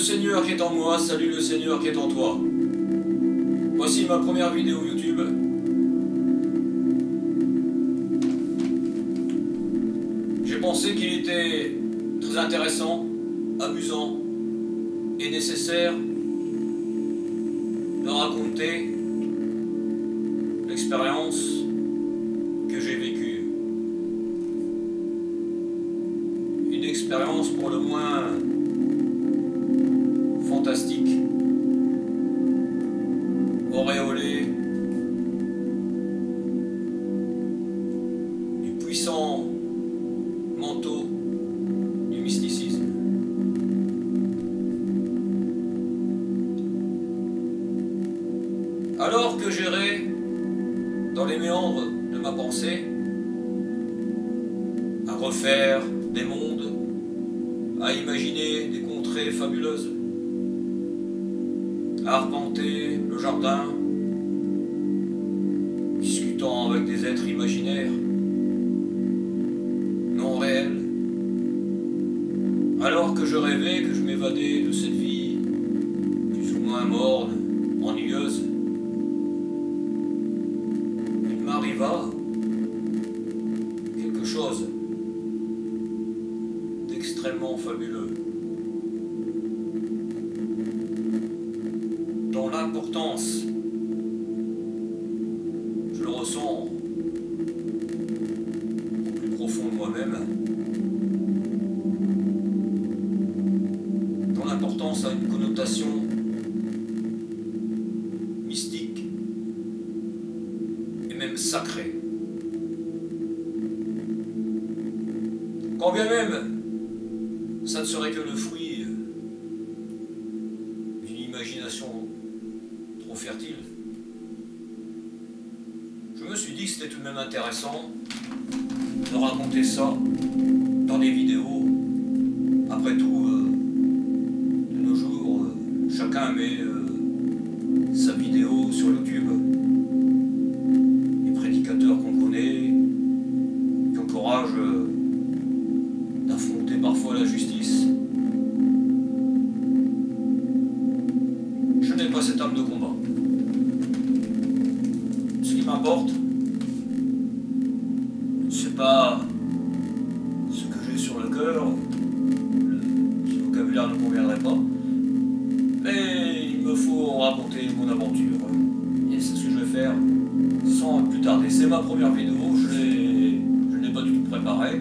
Seigneur qui est en moi, salue le Seigneur qui est en toi. Voici ma première vidéo YouTube. J'ai pensé qu'il était très intéressant, amusant et nécessaire de raconter l'expérience que j'ai vécue. Une expérience pour le moins fantastique, auréolée du puissant manteau du mysticisme. Alors que j'errais dans les méandres de ma pensée, à refaire des mondes, à imaginer des contrées fabuleuses, à arpenter le jardin, discutant avec des êtres imaginaires, non réels, alors que je rêvais que je m'évadais de cette vie plus ou moins morne, ennuyeuse, il m'arriva quelque chose d'extrêmement fabuleux. Dont l'importance, je le ressens au plus profond de moi-même, dont l'importance a une connotation mystique et même sacrée. Quand bien même ça ne serait que le fruit d'une imagination trop fertile, je me suis dit que c'était tout de même intéressant de raconter ça dans des vidéos. Après tout, de nos jours, chacun met sa vidéo sur YouTube. Les prédicateurs qu'on connaît, qui ont le courage d'affronter parfois la justice. Je n'ai pas cette âme de combat. Ce qui m'importe, c'est pas ce que j'ai sur le cœur, ce vocabulaire ne conviendrait pas, mais il me faut raconter mon aventure. Et c'est ce que je vais faire sans plus tarder. C'est ma première vidéo, je n'ai pas du tout préparé.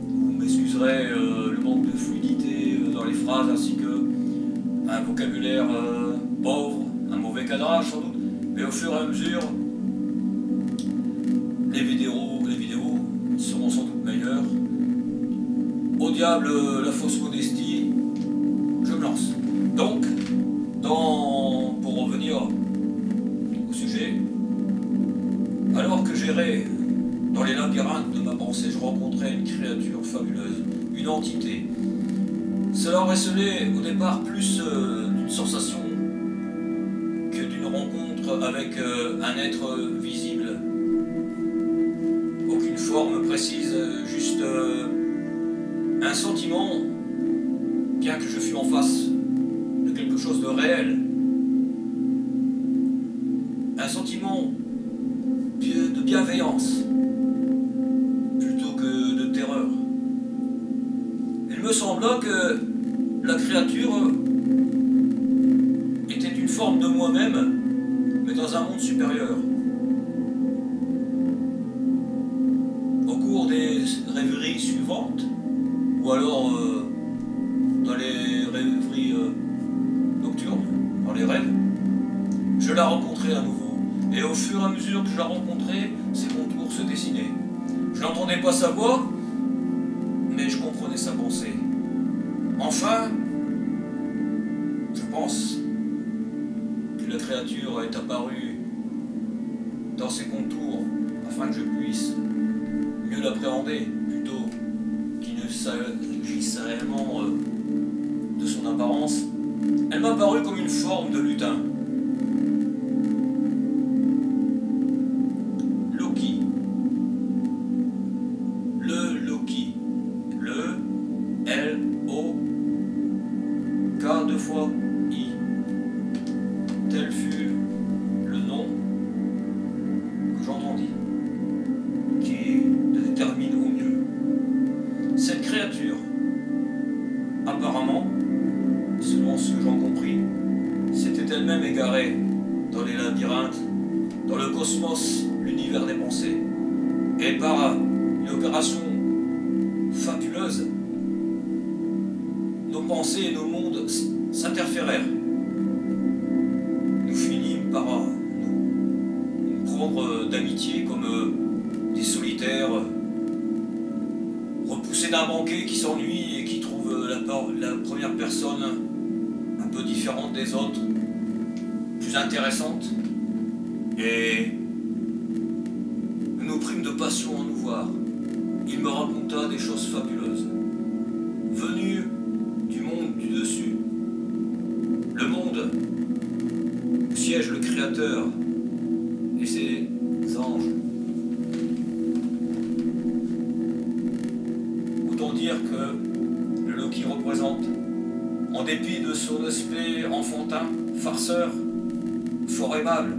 Vous m'excuserez le manque de fluidité dans les phrases ainsi que un vocabulaire pauvre, un mauvais cadrage sans doute, mais au fur et à mesure, les vidéos seront sans doute meilleures. Au diable la fausse modestie, je me lance. Donc, pour revenir au sujet, alors que j'errais dans les labyrinthes de ma pensée, je rencontrais une créature fabuleuse, une entité. Cela recelait au départ plus d'une sensation que d'une rencontre avec un être visible. Aucune forme précise, juste un sentiment, bien que je fût en face de quelque chose de réel. Un sentiment de bienveillance, plutôt que de terreur. Il me sembla que la créature était une forme de moi-même, mais dans un monde supérieur. Au cours des rêveries suivantes, ou alors dans les rêveries nocturnes, dans les rêves, je la rencontrai à nouveau. Et au fur et à mesure que je la rencontrais, ses contours se dessinaient. Je n'entendais pas sa voix, mais je comprenais sa pensée. Enfin, je pense que la créature est apparue dans ses contours afin que je puisse mieux l'appréhender, plutôt qu'il ne s'agisse réellement de son apparence. Elle m'a paru comme une forme de lutin. Loki. Le Loki. Le L-O-K 2 fois créature, apparemment, selon ce que j'en compris, s'était elle-même égarée dans les labyrinthes, dans le cosmos, l'univers des pensées. Et par une opération fabuleuse, nos pensées et nos mondes s'interférèrent. Nous finîmes par nous prendre d'amitié comme des solitaires repoussés d'un banquet qui s'ennuie et qui trouve la première personne un peu différente des autres, plus intéressante. Et nous nous prîmes de passion à nous voir. Il me raconta des choses fabuleuses, venues du monde du dessus. Le monde où siège le Créateur et ses anges. Autant dire que le Loki représente, en dépit de son aspect enfantin, farceur, fort aimable,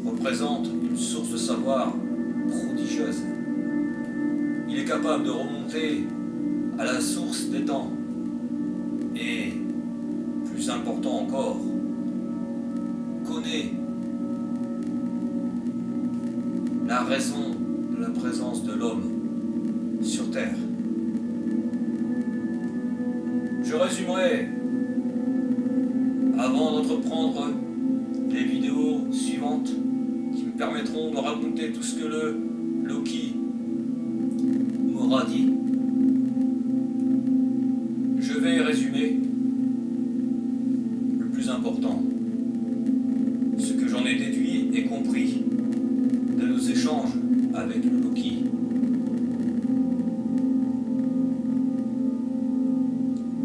représente une source de savoir prodigieuse. Il est capable de remonter à la source des temps. Et, plus important encore, connaît la raison de la présence de l'homme sur Terre. Je résumerai, avant d'entreprendre les vidéos suivantes qui me permettront de raconter tout ce que le Loki m'aura dit, je vais résumer le plus important, ce que j'en ai déduit et compris de nos échanges avec le Loki.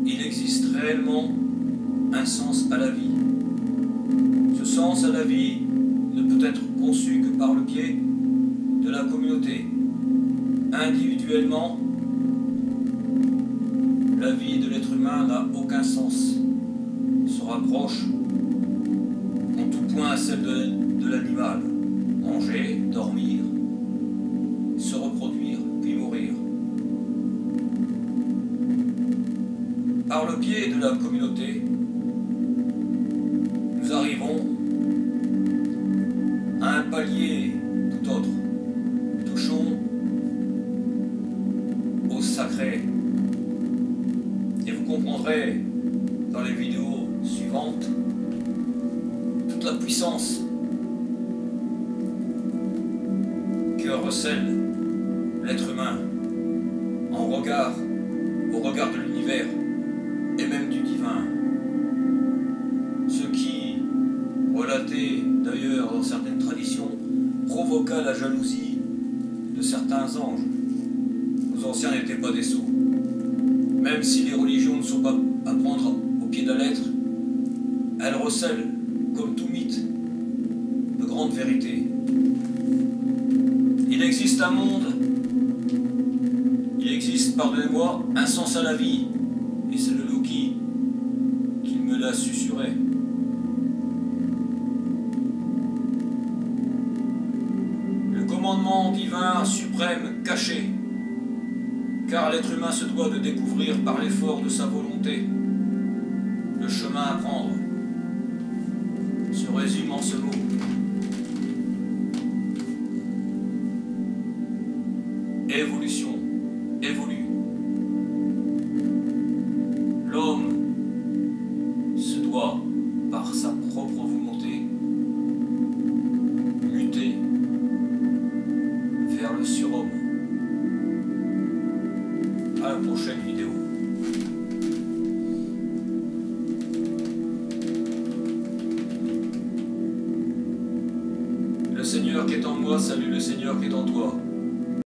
Il existe réellement un sens à la vie. Ce sens à la vie ne peut être conçu que par le biais de la communauté. Individuellement, la vie de l'être humain n'a aucun sens, se rapproche en tout point à celle de l'animal. Manger, dormir, se reproduire, puis mourir. Par le biais de la communauté, nous arrivons à un palier tout autre. Touchons au sacré. Et vous comprendrez dans les vidéos suivantes toute la puissance que recèle l'être humain au regard de l'univers et même du divin. Ce qui, relaté d'ailleurs dans certaines traditions, provoqua la jalousie de certains anges. Nos anciens n'étaient pas des sots. Même si les religions ne sont pas à prendre au pied de la lettre, elles recèlent, comme tout mythe, de grandes vérités. Il existe un monde, il existe, pardonnez-moi, un sens à la vie, et c'est le Loki qui me l'a susurré. Le commandement divin suprême caché, car l'être humain se doit de découvrir par l'effort de sa volonté le chemin à prendre, se résume en ce mot. Évolution, évolue. L'homme se doit, par sa propre volonté, muter vers le surhomme. À la prochaine vidéo. Le Seigneur qui est en moi salue le Seigneur qui est en toi.